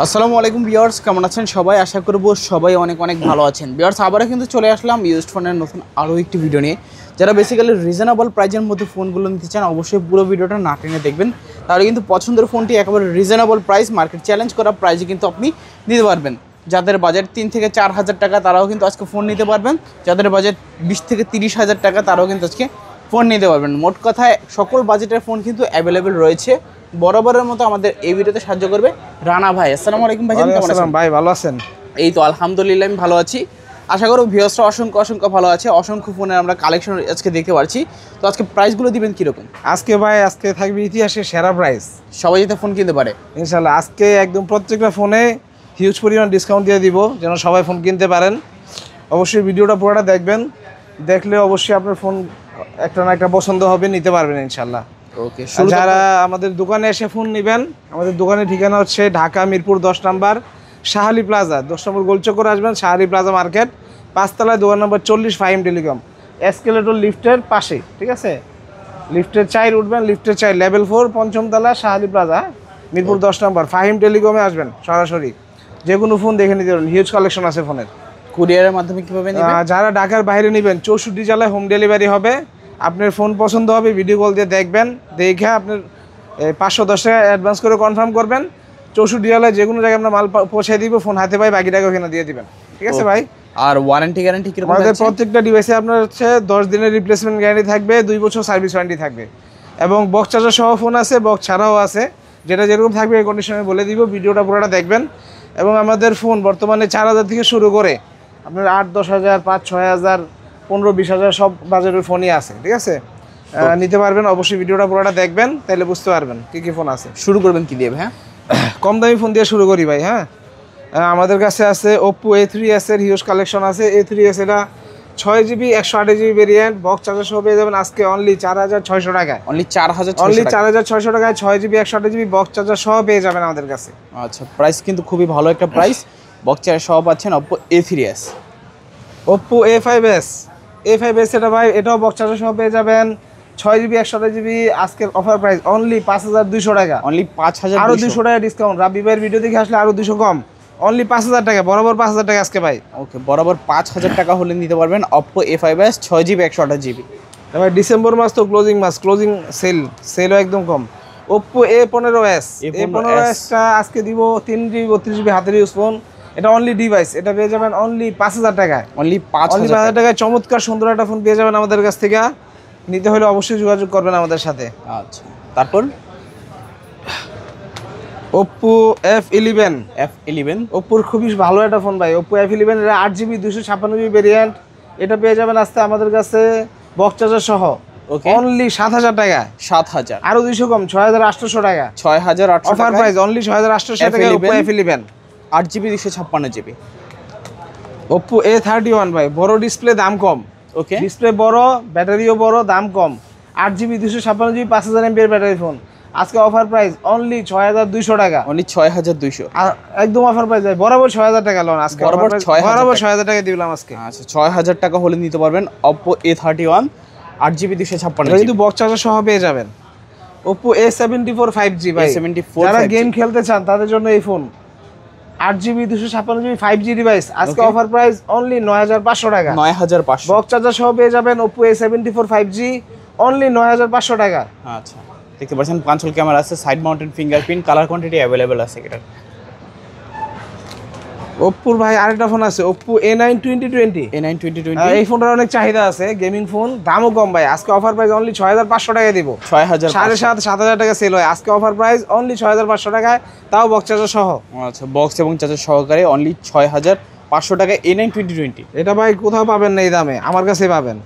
আসসালামু আলাইকুম ভিউয়ার্স, কেমন আছেন সবাই? আশা করব সবাই অনেক অনেক ভালো আছেন। ভিউয়ার্স, আবারও কিন্তু চলে আসলাম ইউজড ফোনের নতুন আরও একটি ভিডিও নিয়ে। যারা বেসিক্যালি রিজনেবল প্রাইজের মধ্যে ফোনগুলো নিতে চান, অবশ্যই পুরো ভিডিওটা না টেনে দেখবেন, তাহলে কিন্তু পছন্দের ফোনটি একেবারে রিজনেবল প্রাইস, মার্কেট চ্যালেঞ্জ করা প্রাইজে কিন্তু আপনি নিতে পারবেন। যাদের বাজেট 3 থেকে 4 হাজার টাকা তারাও কিন্তু আজকে ফোন নিতে পারবেন। যাদের বাজেট 20 থেকে 30 হাজার টাকা তারাও কিন্তু আজকে ফোন নিতে পারবেন। মোট কথায় সকল বাজেটের ফোন কিন্তু অ্যাভেলেবেল রয়েছে। বরাবরের মতো আমাদের এই ভিডিওতে সাহায্য করবে রানা ভাই। আসসালামু আলাইকুম ভাই, কেমন আছেন ভাই? ভালো আছেন? এই তো আলহামদুলিল্লাহ, আমি ভালো আছি। আশা করব ভিউয়ার্সরা অসংখ্য ভালো আছে। অসংখ্য ফোনের আমরা কালেকশন আজকে দেখতে পাচ্ছি। তো আজকে প্রাইসগুলো দিবেন কীরকম? আজকে থাকবে ইতিহাসের সেরা প্রাইস, সবাই যাতে ফোন কিনতে পারে ইনশাল্লাহ। আজকে একদম প্রত্যেকটা ফোনে হিউজ পরিমাণ ডিসকাউন্ট দিয়ে দিব, যেন সবাই ফোন কিনতে পারেন। অবশ্যই ভিডিওটা পুরোটা দেখবেন, দেখলে অবশ্যই আপনার ফোন একটা না একটা পছন্দ হবে, নিতে পারবেন ইনশাল্লাহ। ওকে, যারা আমাদের দোকানে এসে ফোন নেবেন, আমাদের দোকানের ঠিকানা হচ্ছে ঢাকা মিরপুর 10 নম্বর শাহালি প্লাজা, 10 নম্বর গোলচক্কর আসবেন, শাহালি প্লাজা মার্কেট, 5 তলায় দোকান নম্বর 40, ফাহিম টেলিকম, এসকেলেটর লিফটের পাশে, ঠিক আছে? লিফটের 4 উঠবেন, লিফটের 4 লেভেল 4, 5ম তলা, শাহালি প্লাজা, মিরপুর 10 নম্বর, ফাহিম টেলিকমে আসবেন। সরাসরি যে কোনো ফোন দেখে নিতে পারেন, হিউজ কালেকশন আছে ফোনের। কুরিয়ারের মাধ্যমে কীভাবে নেবেন? যারা ঢাকার বাইরে নেবেন, 64 জেলায় হোম ডেলিভারি হবে। আপনার ফোন পছন্দ হবে, ভিডিও কল দিয়ে দেখবেন, দেখে আপনার 510 টাকা অ্যাডভান্স করে কনফার্ম করবেন। 64 জেলায় যে কোনো জায়গায় আমরা মাল পৌঁছে দিব, ফোন হাতে পাই, বাকি টাকা ওখানে দিয়ে দিবেন, ঠিক আছে ভাই? আর ওয়ারেন্টি গ্যারান্টি কিরকম? আমাদের প্রত্যেকটা ডিভাইসে আপনার হচ্ছে 10 দিনের রিপ্লেসমেন্ট গ্যারান্টি থাকবে, 2 বছর সার্ভিস ওয়ারেন্টি থাকবে, এবং বক্স চার্জার সহ ফোন আছে, বক্স ছাড়াও আছে। যেটা যেরকম থাকবে এই কন্ডিশনে বলে দিব, ভিডিওটা পুরোটা দেখবেন। এবং আমাদের ফোন বর্তমানে 4,000 থেকে শুরু করে আপনার 8-10 হাজার, 5-6 হাজার, 15-20 হাজার সব বাজারের ফোনই আছে, ঠিক আছে? নিতে পারবেন। অবশ্যই ভিডিওটা পুরোটা দেখবেন, তাহলে বুঝতে পারবেন কী কী ফোন আছে। শুরু করবেন কি দিয়ে? হ্যাঁ, কম দামি ফোন দিয়ে শুরু করি ভাই। হ্যাঁ, আমাদের কাছে আছে Oppo A3s এর হিউজ কালেকশন আছে। A3s এটা 6GB 128GB variant, box charger সহ পেয়ে যাবেন আজকে অনলি 4,600 টাকায়। অনলি 4,600 টাকায় 6GB 128GB বক্স চার্জার সহ পেয়ে যাবেন আমাদের কাছে। আচ্ছা, প্রাইস কিন্তু খুবই ভালো একটা প্রাইস। বক্স চার্জার সহ পাচ্ছেন Oppo A3s। Oppo A5s এটা ভাই, এটাও বক্স চার্জার সহ পেয়ে যাবেন 6GB 128GB। আজকের অফার প্রাইস অনলি 5,200 টাকা। অনলি 5,000, আরো 200 টাকা ডিসকাউন্ট। রাব্বি ভাইয়ের ভিডিও দেখে আসলে আরো 200 কম, অনলি 5,000 টাকা, বরাবর 5,000 টাকা আজকে ভাই। ওকে, বরাবর 5,000 টাকা হলে নিতে পারবেন Oppo A5s 6GB 128GB। এবার ডিসেম্বর মাস তো ক্লোজিং সেলও একদম কম। Oppo A15s টা আজকে দিব 3GB 32GB হাতের ইউজ ফোন। এটা অনলি ডিভাইস, এটা পেয়ে যাবেন অনলি 5,000 টাকায়। অনলি 5,000 টাকায় চমৎকার সুন্দর একটা ফোন পেয়ে যাবেন আমাদের কাছ থেকে। নিতে হলে অবশ্যই যোগাযোগ করবেন আমাদের সাথে। আচ্ছা, তারপর Oppo F11 Oppoর খুবই ভালো একটা ফোন ভাই। Oppo F11 এর 8GB 256GB ভেরিয়েন্ট, এটা পেয়ে যাবেন আজকে আমাদের কাছে বক্স চার্জার সহ অনলি 7,000 টাকা। 7,000, আরো 200 কম, 6,800 টাকা। 6,800 অফার প্রাইস অনলি 6,800 টাকা। Oppo F11 8GB 256GB। Oppo A31 ভাই, বড় ডিসপ্লে, দাম কম। ওকে, ডিসপ্লে বড়, ব্যাটারিও বড়, দাম কম। 8GB 256GB 5,000 mAh battery phone. আজকে অফার প্রাইস অনলি 6,200 টাকা। অনলি 6,200, একদম অফার প্রাইস ভাই, বরাবর 6,000 টাকা লোন আজকে। বরাবর 6,000 টাকা দিলাম আজকে। আচ্ছা, 6,000 টাকা হলে নিতে পারবেন Oppo A31 8GB 256GB, কিন্তু বক্স চার্জার সহ পেয়ে যাবেন। Oppo A74 5G ভাই, যারা গেম খেলতে চান তাদের জন্য এই phone. 8GB 256GB 5G device, আজকে অফার প্রাইস অনলি 9,500 টাকা। 9,500, বক্স চার্জার সহ পেয়ে যাবেন Oppo A74 5G অনলি 9,500 টাকা। আচ্ছা, দেখতে পাচ্ছেন পাঁচল ক্যামেরা আছে, side mounted fingerprint, colour quantity available আছে এটা। Oppo ভাই আরেকটা ফোন আছে, Oppo A9 2020। এই ফোনটার অনেক চাহিদা আছে, গেমিং ফোন, দামও কম ভাই। আজকে অফার প্রাইস অনলি 6,500 টাকা দিব। 7,500 টাকা সেল হয়, আজকে অফার প্রাইস অনলি 6,500 টাকায়, তাও বক্স চার্জার সহ। আচ্ছা, বক্স এবং চার্জার সহকারে অনলি 6,500 টাকায় A9 2020। এটা ভাই কোথাও পাবেন না এই দামে, আমার কাছে পাবেন।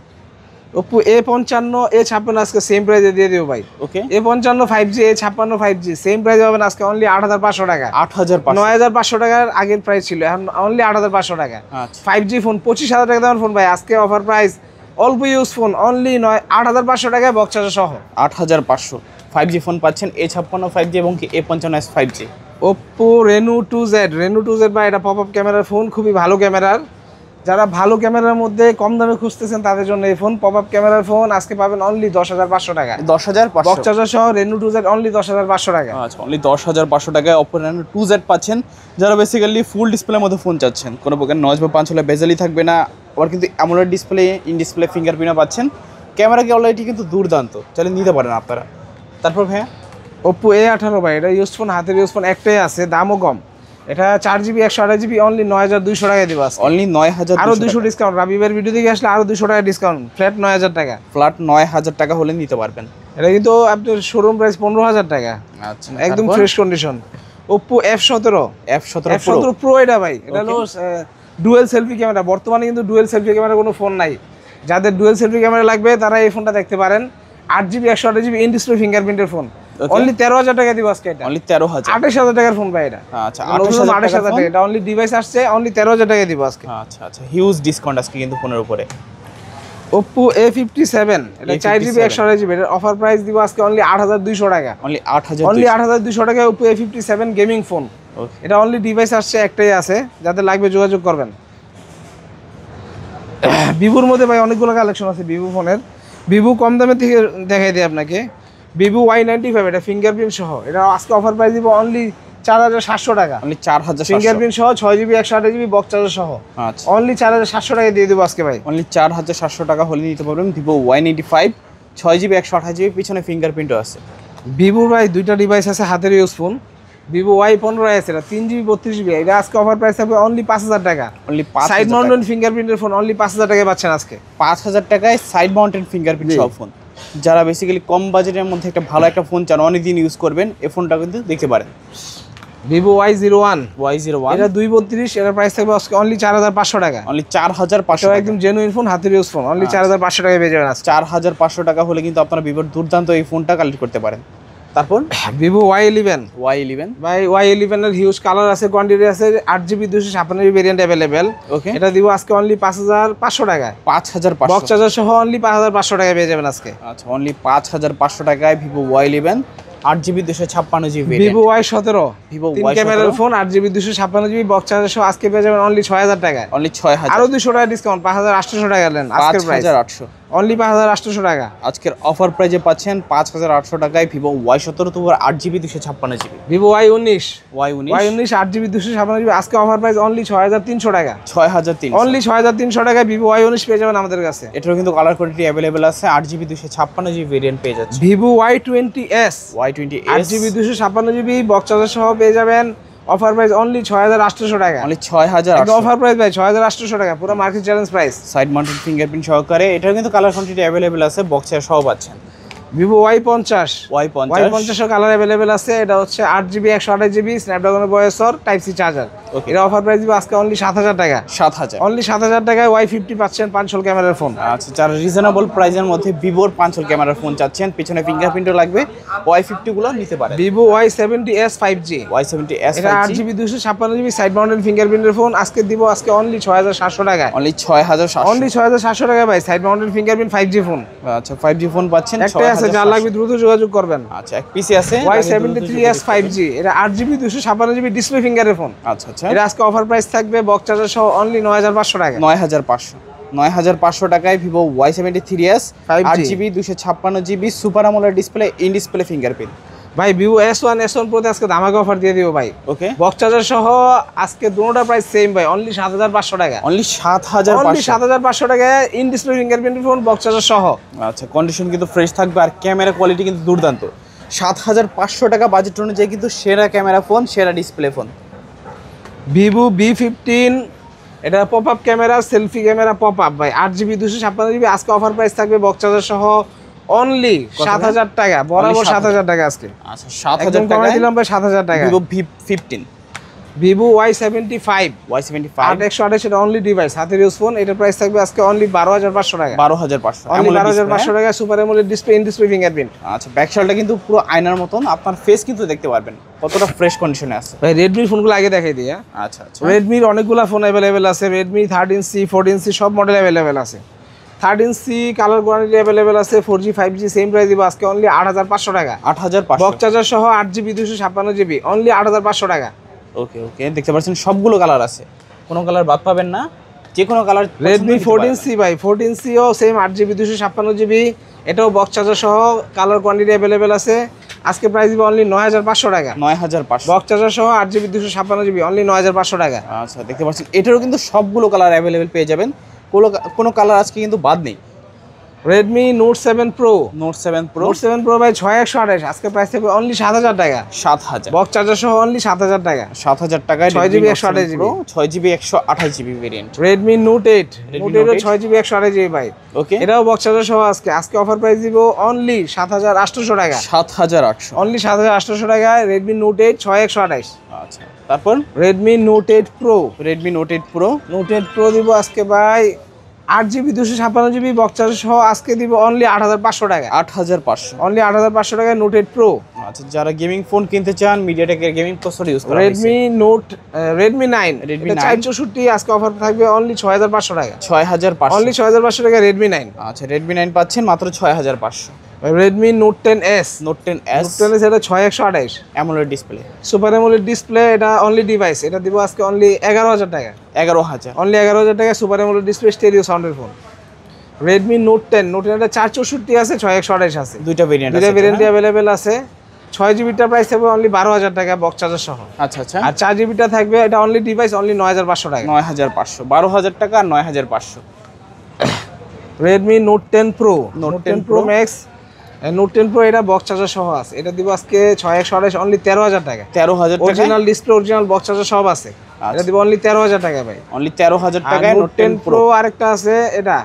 Oppo A55 A56 আজকে সেম প্রাইসে দিয়ে দিব ভাই। ওকে, A55 5G A56 5G same প্রাইসে পাবেন আজকে অনলি 8,500 টাকা। 8,500, 9,500 টাকার আগের প্রাইস ছিল, এখন অনলি 8,500 টাকা। আচ্ছা, 5G ফোন 25,000 টাকা দামের ফোন ভাই, আজকে অফার প্রাইস অল্প ইউজ ফোন অনলি 8,500 টাকায় বক্স চার্জার সহ। 8,500 5G ফোন পাচ্ছেন A56 5G এবং কি A55s 5G। Oppo Reno 2Z ভাই, এটা পপ আপ ক্যামেরার ফোন, খুবই ভালো ক্যামেরার। যারা ভালো ক্যামেরার মধ্যে কম দামে খুঁজতেছেন তাদের জন্য এই ফোন পপ আপ ক্যামেরার ফোন আজকে পাবেন অনলি 10,500 টাকা। 10,500 বক্স চার্জার সহ Reno 2Z অনলি 10,500 টাকা। আচ্ছা, অনলি 10,500 টাকায় Oppo Reno 2Z পাচ্ছেন। যারা বেসিক্যালি ফুল ডিসপ্লের মধ্যে ফোন চাচ্ছেন, কোনো প্রকার নয়েজ বা পাঞ্চ হলে বেজেলই থাকবে না, আবার কিন্তু অ্যামোলেড ডিসপ্লে, ইন ডিসপ্লে ফিঙ্গারপ্রিন্টও পাচ্ছেন। ক্যামেরা কোয়ালিটি কিন্তু দুর্দান্ত, চাইলে নিতে পারেন আপনারা। তারপর ভাইয়া Oppo A18 ভাই, এটা ইউজ ফোন, হাতের ইউজ ফোন একটাই আছে, দামও কম। এটা 4GB 128GB অনলি 9,200 টাকায় দিব আজকে। অনলি 9,000, আরো 200 ডিসকাউন্ট, রাবিবের ভিডিও থেকে আসলে আরো 200 টাকা ডিসকাউন্ট, ফ্ল্যাট 9,000 টাকা। ফ্ল্যাট 9,000 টাকা হলে নিতে পারবেন। এটা কিন্তু আপনার শোরুম প্রাইস 15,000 টাকা। আচ্ছা, একদম fresh condition. Oppo F17 Pro, এটা ভাই এটা হলো ডুয়েল সেলফি ক্যামেরা। বর্তমানে কিন্তু ডুয়েল সেলফি ক্যামেরা কোনো ফোন নাই, যাদের ডুয়েল সেলফি ক্যামেরা লাগবে তারা এই ফোনটা দেখতে পারেন। 8GB 128GB ইন ডিসপ্লে ফিঙ্গারপ্রিন্টের ফোন, অনলি 13,000 টাকা দিব আজকে। এটা অনলি 13,000, 28,000 টাকার ফোন ভাই এটা। আচ্ছা, 28,000 টাকা। এটা অনলি ডিভাইস আসছে, অনলি 13,000 টাকা দিব আজকে। আচ্ছা আচ্ছা, হিউজ ডিসকাউন্ট আজকে কিন্তু ফোনের উপরে। Oppo A57 এটা 4GB 128GB, এর অফার প্রাইস দিব আজকে অনলি 8,200 টাকা। অনলি 8,000, অনলি 8,200 টাকায় Oppo A57 গেমিং ফোন। এটা অনলি ডিভাইস আসছে, একটাই আছে, যাদের লাগবে যোগাযোগ করবেন। ভিভোর মধ্যে ভাই অনেকগুলো কালেকশন আছে ভিভো ফোনের। ভিভো কম দামে থেকে দেখাই দিই আপনাকে। ভিভো Y95 এটা ফিঙ্গারপ্রিন্ট সহ, এটা আজকে অফার প্রাইস দিব অনলি 4,700 টাকা। অনলি 4,700, ফিঙ্গারপ্রিন্ট সহ 6GB 128GB বক্স চার্জার সহ। আচ্ছা, অনলি 4,700 টাকা দিয়ে দেবো আজকে ভাই। অনলি 4,700 টাকা হলে নিতে পারবেন ভিভো Y95, 6GB 128GB, পিছনে ফিঙ্গারপ্রিন্টও আছে। ভিভোর ভাই দুইটা ডিভাইস আছে হাতের ইউজ ফোন। ভিভো Y15 আছে, এটা 3GB 32GB, এটা আজকে অফার প্রাইস থাকবে অনলি 5,000 টাকা। অনলি সাইড মাউন্টেড ফিঙ্গারপ্রিন্টের ফোন অনলি 5,000 টাকায় পাচ্ছেন আজকে। 5,000 টাকায় সাইড মাউন্টেড ফিঙ্গারপ্রিন্ট সহ ফোন। যারা বেসিক্যালি কম বাজেটের মধ্যে একটা ভালো একটা ফোন চান, অনেকদিন ইউজ করবেন, এই ফোনটা কিন্তু দেখতে পারেন। ভিভো Y01 Y01 এটা 232, এটার প্রাইস থাকবে আজকে অনলি 4,500 টাকা। অনলি 4,500 এটা একদম জেনুইন ফোন, হাতের ইউজ ফোন, অনলি 4,500 টাকায় পেয়ে যাবেন আজকে। 4,500 টাকা হলে কিন্তু আপনারা ভিভোর দুর্দান্ত এই ফোনটা কালেক্ট করতে পারেন। তারপর ভিভো Y11 ভাই Y11 এর হিউজ কালার আছে, কোয়ান্টিটি আছে, 8GB 256GB ভেরিয়েন্ট अवेलेबल। ওকে, এটা দিব আজকে অনলি 5,500 টাকায়। 5,500 বক্স চার্জার সহ অনলি 5,500 টাকায় পেয়ে যাবেন আজকে। আচ্ছা, অনলি 5,500 টাকায় Vivo Y11, 8GB 256GB Vivo Y17 Vivo তিন ক্যামেরার phone, 8GB 256GB box charger সহ আজকে পেয়ে যাবেন অনলি 6,000 টাকায়। অনলি 6,000, আরো 200 টাকা ডিসকাউন্ট, 5,800 টাকা নেন আজকের প্রাইস, 5,800, অনলি 5,800 টাকা। আজকের অফার প্রাইজে পাচ্ছেন 5,800 টাকায় ভিভো Y17 তোমার 8GB 256GB। Vivo Y19 Y19 8GB 256GB আজকে অফার প্রাইস অনলি 6,300 টাকা। 6,300, অনলি 6,300 টাকায় ভিভো Y19 পেয়ে যাবেন আমাদের কাছে। এটারও কিন্তু কালার কোয়ালিটি অ্যাভেলেবেল আছে, 8GB 256GB ভেরিয়েন্ট পেয়ে যাচ্ছে। Vivo Y20s Y20s 8GB 256GB box charger সহ পেয়ে যাবেন, অফার প্রাইস অনলি 6,800 টাকা। অনলি 6,800, অফার প্রাইস ভাই 6,800 টাকা, পুরো market challenge price. Side mounted fingerprint সহকারে, এটার কিন্তু কালার কোয়ান্টিটি অ্যাভেলেবেল আছে, বক্সের সহ পাচ্ছেন। ভিভো Y50 Y50 এর কালার অ্যাভেলেবেল আছে, এটা হচ্ছে 8GB 128GB স্ন্যাপড্রাগনের processor, type C charger. Okay, এটা অফার প্রাইস দিব আজকে অনলি 7,000 টাকা। 7,000, অনলি 7,000 টাকায় Y50 পাচ্ছেন 500 ক্যামেরার ফোন। আচ্ছা, যারা রিজনেবল প্রাইসের মধ্যে ভিভোর 500 ক্যামেরার ফোন চাচ্ছেন, পিছনে ফিঙ্গারপ্রিন্টও লাগবে, Y50 গুলো নিতে পারেন। ভিভো Y70s 5G Y70s এটা 8GB 256GB সাইড মাউন্টেড ফিঙ্গারপ্রিন্টের ফোন, আজকে দিব আজকে অনলি 6,700 টাকায়। অনলি 6,700, অনলি 6,700 টাকা ভাই, side mounted fingerprint 5G phone. আচ্ছা, 5G ফোন পাচ্ছেন, একটাই আছে, যার লাগবে দ্রুত যোগাযোগ করবেন। আচ্ছা, এক পিসি আছে Y73s 5G এটা 8GB 256GB ডিসপ্লে ফিঙ্গারের ফোন। আচ্ছা আচ্ছা, এটা আজকে অফার প্রাইস থাকবে বক্স চার্জার সহ অনলি 9,500 টাকা। 9,500 টাকায় Vivo Y73s 5G 8GB 256GB super AMOLED display, in display fingerprint. ভাই ভিভো S1 প্রোতে আজকে ধামাকা অফার দিয়ে দিব ভাই। ওকে, বক্স চার্জার সহ আজকে দুটোটা প্রাইস সেম ভাই, অনলি 7,500 টাকা। অনলি 7,500, 7,500 টাকায় ইন ডিসপ্লে ফিঙ্গারপ্রিন্টের ফোন, বক্স চার্জার সহ। আচ্ছা, কন্ডিশন কিন্তু ফ্রেশ থাকবে, আর ক্যামেরা কোয়ালিটি কিন্তু দুর্দান্ত। 7,500 টাকা বাজেট অনুযায়ী কিন্তু সেরা ক্যামেরা ফোন, সেরা ডিসপ্লে ফোন। ভিভো B15 এটা pop up camera, selfie camera pop up ভাই, 8GB 256GB আজকে অফার প্রাইস থাকবে বক্স চার্জার সহ অনলি 7,000 টাকা, বরাবর 7,000 টাকা আজকে। আচ্ছা, 7,000 একদম কমাই দিলাম ভাই 7,000 টাকা। ভিভো V15, ভিভো Y75 8/128 এটা অনলি ডিভাইস, হাতের ইউজ ফোন, এটার প্রাইস থাকবে আজকে অনলি 12,500 টাকা। 12,500, অনলি 12,500 টাকা, super AMOLED display, in display fingerprint. আচ্ছা, ব্যাকশালটা কিন্তু পুরো আয়নার মতন, আপনার ফেস কিন্তু দেখতে পারবেন কতটা ফ্রেশ কন্ডিশনে আছে। ভাই রেডমির ফোনগুলো আগে দেখাই দিই। আচ্ছা আচ্ছা, রেডমির অনেকগুলো ফোন অ্যাভেলেবেল আছে, রেডমি 13C 14C সব মডেল অ্যাভেলেবেল আছে। 13C কালার কোয়ালিটি অ্যাভেলেবেল আছে, 4G 5G সেম প্রাইস দিব আজকে অনলি 8,500 টাকা। 8,500, বক্স চার্জার সহ 8GB 256GB অনলি 8,500 টাকা। ওকে ওকে, দেখতে পাচ্ছেন সবগুলো কালার আছে, কোনো কালার বাদ পাবেন না। যে কোনো কালার। Redmi 14C ভাই, 14C ও সেম 8GB 256GB, এটাও বক্স চার্জার সহ, কালার কোয়ান্টিটি অ্যাভেলেবেল আছে। আজকে প্রাইস দিব অনলি 9500 টাকা। 9500 বক্স চার্জার সহ 8GB 256GB অনলি 9500 টাকা। আচ্ছা, দেখতে পাচ্ছেন এটারও কিন্তু সবগুলো কালার অ্যাভেলেবেল পেয়ে যাবেন, কোনো কালার আজকে কিন্তু বাদ নেই। Redmi Note 7 Pro, Note 7 Pro, Note 7 Pro ভাই 6128, আজকে প্রাইস থাকবে অনলি 7000 টাকা। 7000 বক্স চার্জার সহ অনলি 7000 টাকা। 7000 টাকায় 6GB 128GB 6GB 128GB variant. Redmi Note 8, Note 8 6GB 128GB ভাই, ওকে, এটাও বক্স চার্জার সহ আজকে অফার প্রাইস দিব অনলি 7800 টাকা। 7800, অনলি 7800 টাকায় Redmi Note 8 6128। আচ্ছা, তারপর Redmi Note 8 Pro, Redmi Note 8 Pro, Note 8 Pro দিব আজকে ভাই 8GB 256GB বক্স চার্জার সহ আজকে দিব অনলি 8500 টাকা। 8500, অনলি 8500 টাকায় Note 8 Pro। আচ্ছা, যারা গেমিং ফোন কিনতে চান মিডিয়াটেকের গেমিং প্রসেসর ইউজ করা Redmi 9, Redmi এটা 9 464, আজকে অফার থাকবে অনলি 6500 টাকা। 6500, অনলি 6500 টাকা Redmi 9। আচ্ছা, Redmi 9 পাচ্ছেন মাত্র 6500। Redmi Note 10s, Note 10s, Note 10s এটা 6128, AMOLED display, super AMOLED display, এটা অনলি ডিভাইস, এটা দিব আজকে অনলি 11000 টাকা। 11000, অনলি 11000 টাকা সুপার অ্যামোলেড ডিসপ্লে, স্টেরিও সাউন্ডের ফোন। Redmi Note 10, Note 10 এটা 464 আছে, 6128 আছে, দুইটা ভেরিয়েন্ট দুইটা ভেরিয়েন্টই अवेलेबल আছে। 6GBটা প্রাইস থাকবে অনলি 12000 টাকা বক্স চার্জার সহ। আচ্ছা আচ্ছা, আর 4GBটা থাকবে, এটা অনলি ডিভাইস অনলি 9500 টাকা। 9500, 12000 টাকা আর 9500। Redmi Note 10 Pro, Note Note 10 10 Pro Max, Note 10 Pro এটা বক্স চার্জার সহ আছে, এটা দিব আজকে 6128 অনলি 13000 টাকা। 13000 টাকা, original display, original box charger সব আছে, এটা দিব অনলি 13000 টাকা ভাই। অনলি 13000 টাকায় Note 10 Pro আরেকটা আছে, এটা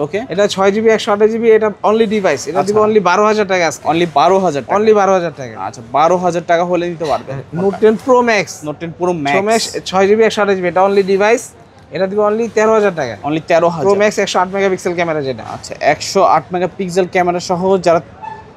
ওকে, এটা 6GB 128GB, এটা অনলি ডিভাইস, এটা দিব অনলি 12000 টাকা আজকে। অনলি 12000 টাকা, অনলি 12000 টাকা। আচ্ছা, 12000 টাকা হলে নিতে পারবেন। Note 10 Pro Max, Note 10 Pro Pro Max Max, 6GB 128GB, এটা অনলি ডিভাইস, এটা দিব অনলি 13000 টাকা। Only Pro 13000। Max 108 megapixel camera যেটা। আচ্ছা, 108 মেগাপিক্সেল ক্যামেরা সহ যারা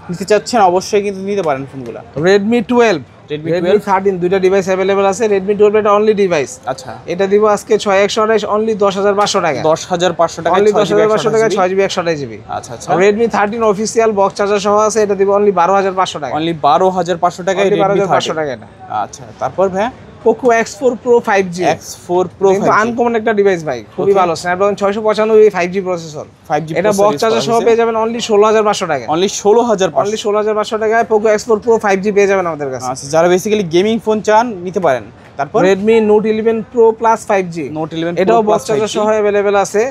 নিতে চাচ্ছেন অবশ্যই কিন্তু নিতে পারেন ফোনগুলো। Redmi 12, Redmi Redmi 13, দুইটা ডিভাইস अवेलेबल আছে। Redmi 12 এটা অনলি ডিভাইস, আচ্ছা, এটা দিব আজকে 6128 অনলি 10500 টাকা। 10500 টাকা, অনলি 10500 টাকা 6GB 128GB। আচ্ছা আচ্ছা, Redmi 13 অফিশিয়াল বক্স চার্জার সহ আছে, এটা দিব অনলি 12500 টাকা। অনলি 12500 টাকায় অনলি Redmi 12500 13। টাকা এটা। আচ্ছা, তারপর ভাই Poco X4 Pro 5G, X4 Pro কিন্তু 5G, আনকমন একটা ডিভাইস ভাই, খুবই ভালো, Snapdragon 695 5G প্রসেসর। 5G এটা বক্স চার্জার সহ পেয়ে যাবেন অনলি 16500 টাকা। অনলি 16500, অনলি 16500 টাকায় Poco X4 Pro 5G পেয়ে যাবেন আমাদের কাছে। আচ্ছা, যারা বেসিক্যালি গেমিং ফোন চান নিতে পারেন। তারপর Redmi Note 11 Pro Plus 5G, Note 11 Pro এটাও Plus বক্স চার্জার 5G, সহ अवेलेबल আছে।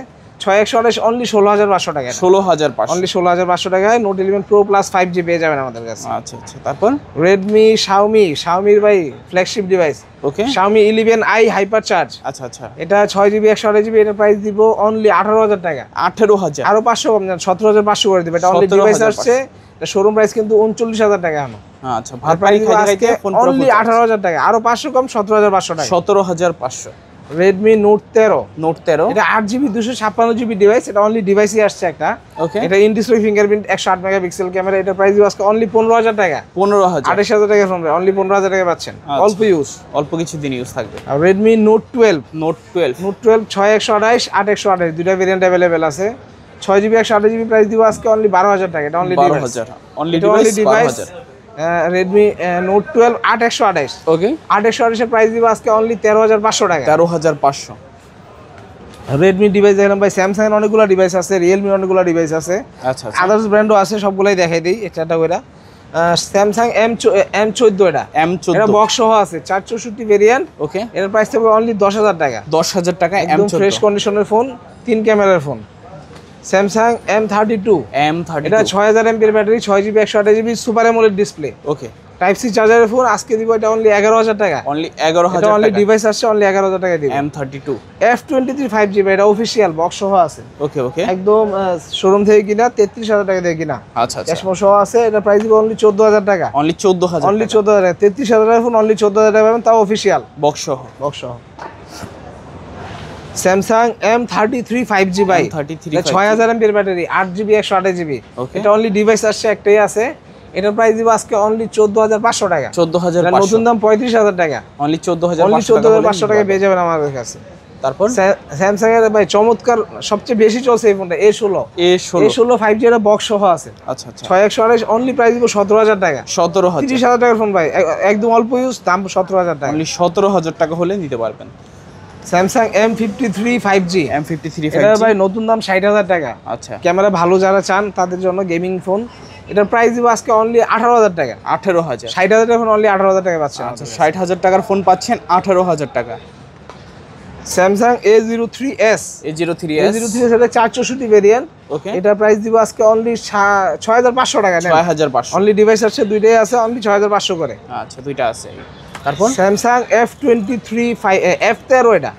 6128 অনলি 16500 টাকা। 16500, অনলি 16500 টাকায় Note 11 Pro Plus 5G পেয়ে যাবেন আমাদের কাছে। আচ্ছা আচ্ছা, তারপর Redmi Xiaomi ভাই ফ্ল্যাগশিপ ডিভাইস, ওকে, Xiaomi 11i হাইপার চার্জ, আচ্ছা আচ্ছা, এটা 6GB 128GB, এটা প্রাইস দিব অনলি 18000 টাকা। 18000, আরো 500 কম জান, 17500 করে দিবে। এটা অনলি 17,500 ডিভাইস আসছে, এটা শোরুম প্রাইস কিন্তু 39000 টাকা এখন। আচ্ছা, ভারপাই খাইতে ফোন অনলি 18000 টাকা, আরো 500 কম 17500 টাকা। 17500। Redmi Note 13, Note 13, এটা 8GB 256GB ডিভাইস, এটা অনলি ডিভাইসই আসছে একটা। ওকে, এটা in display fingerprint 108 megapixel camera, এটা প্রাইস দিব আজকে অনলি 15000 টাকা। 15000, 28000 টাকা ফোন অনলি 15000 টাকা পাচ্ছেন, আচ্ছা। অল্প ইউজ। অল্প কিছু দিন ইউজ থাকবে। আর Redmi Note 12, Note 12, 6128 8128 দুইটা ভেরিয়েন্ট अवेलेबल আছে। 6GB 128GB প্রাইস দিব আজকে অনলি 12000 টাকা, এটা অনলি ডিভাইস। 12000, অনলি এটা only device device. 12000। Redmi Note 12 8128, ওকে, 8128 এর প্রাইস দিব আজকে অনলি 13500 টাকা। 13500। Redmi ডিভাইস দেখলাম ভাই, Samsung এর অনেকগুলো ডিভাইস আছে, Realme এর অনেকগুলো ডিভাইস আছে, আচ্ছা আচ্ছা, আদার্স ব্র্যান্ডও আছে, সবগুলাই দেখাই দিই একটা করে। Samsung M14 এটা M14, এটা বক্স সহ আছে, 464 ভেরিয়েন্ট, ওকে, এর প্রাইস থাকবে অনলি 10000 টাকা। 10000 টাকা একদম M14, ফ্রেশ কন্ডিশনের ফোন, 3 ক্যামেরার ফোন। Samsung M32, M32, এটা 6000 mAh battery, 6GB 128GB super AMOLED display, okay, type C চার্জারের ফোন, আজকে দিব এটা অনলি 11000 টাকা। অনলি এটা 11000 অনলি টাকা। ডিভাইস আসছে, অনলি 11000 টাকা দিব। M32, F23 5G এটা অফিশিয়াল বক্স সহ আছে, ওকে ওকে, একদম শোরুম থেকে কিনা, 33000 টাকা দিয়ে কিনা, আচ্ছা আচ্ছা, ক্যাশমো সহ আছে। এটা প্রাইস দিব অনলি 14000 টাকা। অনলি 14000, অনলি 14000 টাকা, 33000 টাকার ফোন অনলি 14000 টাকা পাবেন, তাও অফিশিয়াল বক্স সহ। বক্স সহ। Samsung M33 5G ভাই, M33 এটা 6000 mAh ব্যাটারি, 8GB 128GB, ওকে, এটা অনলি ডিভাইস আসছে, একটাই আছে। এটার প্রাইস দিব আজকে অনলি 14500 টাকা। 14500, নতুন দাম 35000 টাকা, অনলি অনলি 14500 টাকায় পেয়ে যাবেন আমাদের কাছে। তারপর স্যামসাং এর ভাই চমৎকার, সবচেয়ে বেশি চলছে এই ফোনটা, A16 5G, এটা বক্স সহ আছে। আচ্ছা আচ্ছা, 6128 অনলি প্রাইস দিব 17000 টাকা। 17000, 30000 টাকার ফোন ভাই, একদম অল্প ইউজ, দাম 17000 টাকা। অনলি 17000 টাকা হলে নিতে পারবেন। Samsung M53 5G। M53 এটা 5G ভাই নতুন দাম 60,000 টাকা। আচ্ছা, ক্যামেরা ভালো যারা চান তাদের জন্য গেমিং ফোন। এটার প্রাইস দিব আজকে অনলি 18,000 টাকা। 18,000। 60,000 টাকা ফোন অনলি 18,000 টাকা পাচ্ছেন। আচ্ছা, 60,000 টাকার ফোন পাচ্ছেন 18,000 টাকা। Samsung A03s। A03s এটা 464 ভেরিয়েন্ট। ওকে, এটার প্রাইস দিব আজকে অনলি 6,500 টাকা। 6,500। অনলি ডিভাইস আছে দুইটাই আছে, অনলি 6,500 করে। আচ্ছা, দুইটা আছে। তারপর স্যামসাং F23 F13 এটা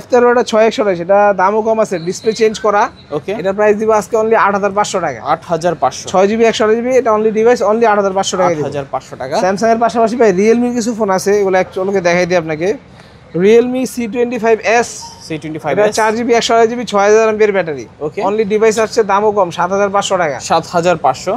F13 এটা 628, এটা দামও কম আছে, ডিসপ্লে চেঞ্জ করা। ওকে, এটার প্রাইস দিব আজকে অনলি 8,500 টাকা। 8,500। 6GB 128GB, এটা অনলি ডিভাইস অনলি 8,500 টাকা দিব। 8,500 টাকা। স্যামসাং এর পাশাপাশি ভাই রিয়েলমির কিছু ফোন আছে, এগুলো অ্যাকচুয়ালি দেখাই দিই আপনাকে। রিয়েলমি C25s, এটা 4GB 128GB 6000 mAh battery. Okay, only device আসছে, দামও কম 7,500 টাকা। 7,500।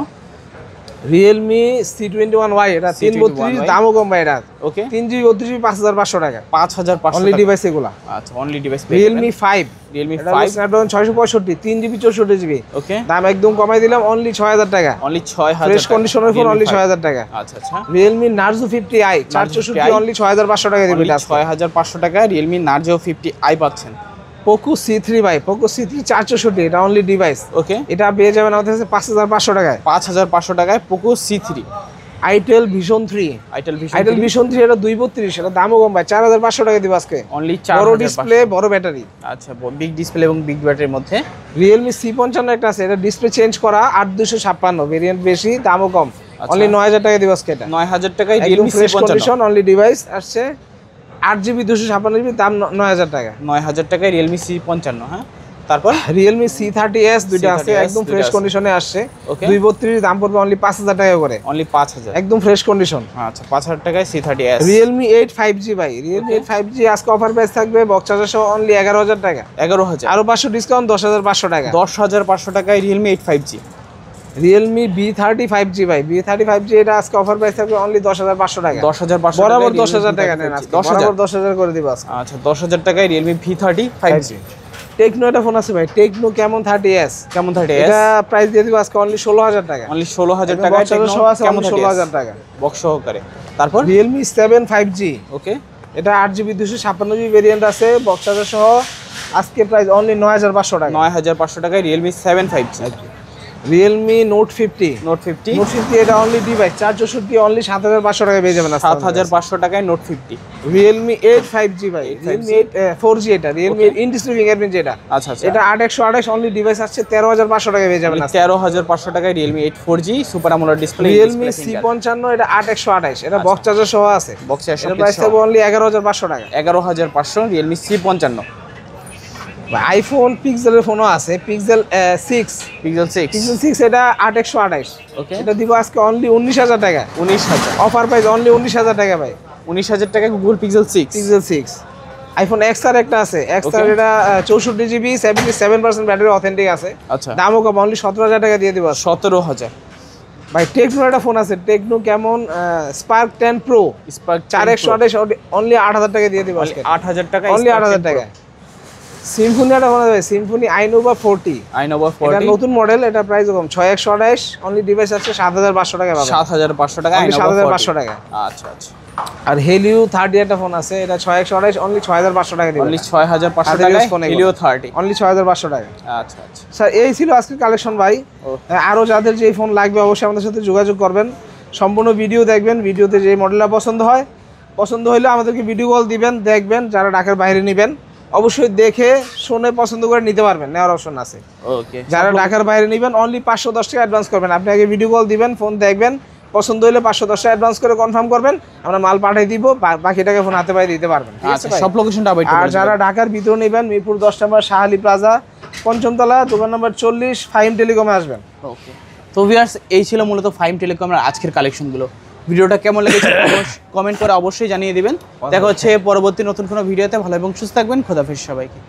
রিয়েলমি C21y, এটা 332, দামও কম ভাই। এটা ওকে, 3GB 32GB 5,500 টাকা। 5,500 অনলি ডিভাইস এগুলা। আচ্ছা, অনলি ডিভাইস। রিয়েলমি 5, রিয়েলমি এটা 5 স্ন্যাপড্রাগন 665, 3GB 64GB। ওকে, দাম একদম কমাই দিলাম, অনলি 6,000 টাকা। অনলি 6,000 ফ্রেশ কন্ডিশনের ফোন অনলি 6,000 টাকা। আচ্ছা আচ্ছা, রিয়েলমি নার্জো 50i 464, অনলি 6,500 টাকা দিবেন। 6,500 টাকা রিয়েলমি নার্জো 50i পাচ্ছেন। পোকো C3 ভাই, পোকো C3 464, এটা অনলি ডিভাইস। ওকে, এটা পেয়ে যাবেন আমাদের কাছে 5,500 টাকায়। 5,500 টাকায় Poco C3। Itel vision 3, itel vision 3 এটা 232, এটা দামও কম ভাই, 4,500 টাকা দিব আজকে। অনলি বড় ডিসপ্লে, বড় ব্যাটারি। আচ্ছা, বিগ ডিসপ্লে এবং বিগ ব্যাটারির মধ্যে। রিয়েলমি C55 একটা আছে, এটা ডিসপ্লে চেঞ্জ করা, 8,256, ভেরিয়েন্ট বেশি, দামও কম, অনলি 9,000 টাকা দিব আজকে। এটা 9,000 টাকায় একদম Realme fresh C55। Condition, only device আসছে 8GB 256GB, দাম 9,000 টাকা। 9,000 টাকায় রিয়েলমি C55। হ্যাঁ, তারপর রিয়েলমি C30s দুইটা আছে, C30s একদম দুইটা ফ্রেশ আছে। কন্ডিশনে আসছে। ওকে, 232, দাম পড়বে অনলি 5,000 টাকা করে। অনলি 5,000, একদম ফ্রেশ কন্ডিশন। আচ্ছা, 5,000 টাকায় C30s। রিয়েলমি 8 5G ভাই, রিয়েলমি 8 5G আজকে অফার প্রাইস থাকবে বক্স চার্জার সহ অনলি 11,000 টাকা। 11,000, আরো 500 ডিসকাউন্ট, 10,500 টাকা। 10,500 টাকায় Realme 8 5G। Realme B30 5G ভাই, B30 5G এটা আজকে অফার প্রাইস থাকবে অনলি 10,500 টাকা। 10,500 বরাবর 10,000 টাকা নেন আজকে, বরাবর 10,000 করে দিব আজকে। আচ্ছা, 10,000 টাকায় রিয়েলমি V30 5G। টেকনো একটা ফোন আছে ভাই, টেকনো কেমন 30s, কেমন 30s? এটা প্রাইস দিয়ে দিব আজকে অনলি 16,000 টাকা। অনলি 16,000 টাকায় বক্স চার্জার সহ আছে, কেমন অনলি 16,000 টাকা বক্স সহকারে। তারপর রিয়েলমি 7 5G, ওকে, এটা 8GB 256GB ভেরিয়েন্ট আছে, বক্স চার্জার সহ আজকে প্রাইস অনলি 9,500 টাকা। 9,500 টাকায় Realme 7 5G। Realme note 50, note 50, note 50 এটা অনলি ডিভাইস 464, অনলি 7,500 টাকা পেয়ে যাবেন। 7,500 টাকায় নোট 50। রিয়েলমি 8 5G ভাই, রিয়েলমি 8 4G, এটা রিয়েলমি ইন ডিসপ্লে ফিঙ্গারপ্রিন্ট যেটা। আচ্ছা আচ্ছা, এটা 8/128, অনলি ডিভাইস আসছে 13,500 টাকা পেয়ে যাবেন। 13,500 টাকায় Realme 8 4G super AMOLED display. Realme C55, এটা 8/128, এটা বক্স চার্জার সহ আছে, বক্সে এর প্রাইস থাকবে অনলি 11,500 টাকা। 11,500 রিয়েলমি C55। আইফোন পিক্সেলের ফোনও আছে, পিক্সেল 6, পিক্সেল 6, পিক্সেল 6 এটা 8/128, ওকে, এটা দিব আজকে অনলি 19,000 টাকা। 19,000, অফার প্রাইস অনলি 19,000 টাকা ভাই। 19,000 টাকায় Google pixel 6। Pixel 6 iPhone XR একটা আছে, XR এটা 64GB 77% ব্যাটারি অথেন্টিক আছে, আচ্ছা, দামও কম, অনলি 17,000 টাকা দিয়ে দিব। 17,000 ভাই টেকনো একটা ফোন আছে, টেকনো কেমন স্পার্ক 10 Pro, স্পার্ক 4/128, অনলি 8,000 টাকা দিয়ে দিব আজকে। 8,000 টাকায় অনলি 8,000 টাকা। সিম্ফনি একটা ফোন আছে, সিম্ফনি iNova 40, iNova এটা 40, নতুন মডেল, এটা প্রাইস কম, 6/128, অনলি ডিভাইস আছে 7,500 টাকা পাবেন। 7,500 টাকা, অনলি iNova 7,500 টাকা। আচ্ছা আচ্ছা, আর হেলিও 30 একটা ফোন আছে, এটা 6/128, অনলি 6,500 টাকা দিবেন। অনলি 6,500 হাতের টাকায় use phone এগুলো। হেলিও 30। অনলি 6,500 টাকা। আচ্ছা আচ্ছা, স্যার এই ছিল আজকের কালেকশন ভাই। আরও যাদের যে ফোন লাগবে অবশ্যই আমাদের সাথে যোগাযোগ করবেন, সম্পূর্ণ ভিডিও দেখবেন, ভিডিওতে যে মডেলটা পছন্দ হয়, পছন্দ হলে আমাদেরকে ভিডিও কল দিবেন, দেখবেন। যারা ঢাকার বাইরে নেবেন অবশ্যই দেখে শুনে পছন্দ করে নিতে পারবেন, নেওয়ার অপশন আছে। ওকে, যারা ঢাকার বাইরে নেবেন অনলি 510 টাকা অ্যাডভান্স করবেন। আপনি আগে ভিডিও কল দিবেন, ফোন দেখবেন, পছন্দ হলে 510 টাকা অ্যাডভান্স করে কনফার্ম করবেন, আমরা মাল পাঠিয়ে দিব, বাকি টাকা ফোন হাতে পায়ে দিতে পারবেন। ঠিক আছে আচ্ছা, ভাই? সব লোকেশনটা আবার একটু আর বলে যারা দিবেন। ঢাকার ভিতরে নেবেন মিরপুর 10 নম্বর শাহালি প্লাজা, পঞ্চমতলা, দোকান নম্বর 40, ফাইম টেলিকমে আসবেন। ওকে, তো ভিউয়ার্স এই ছিল মূলত ফাইম টেলিকমের আজকের কালেকশনগুলো। ভিডিওটা কেমন লেগেছে কমেন্ট করে অবশ্যই জানিয়ে দিবেন। দেখা হচ্ছে পরবর্তী নতুন কোনো ভিডিওতে। ভালো এবং সুস্থ থাকবেন। খোদাফেজ সবাইকে।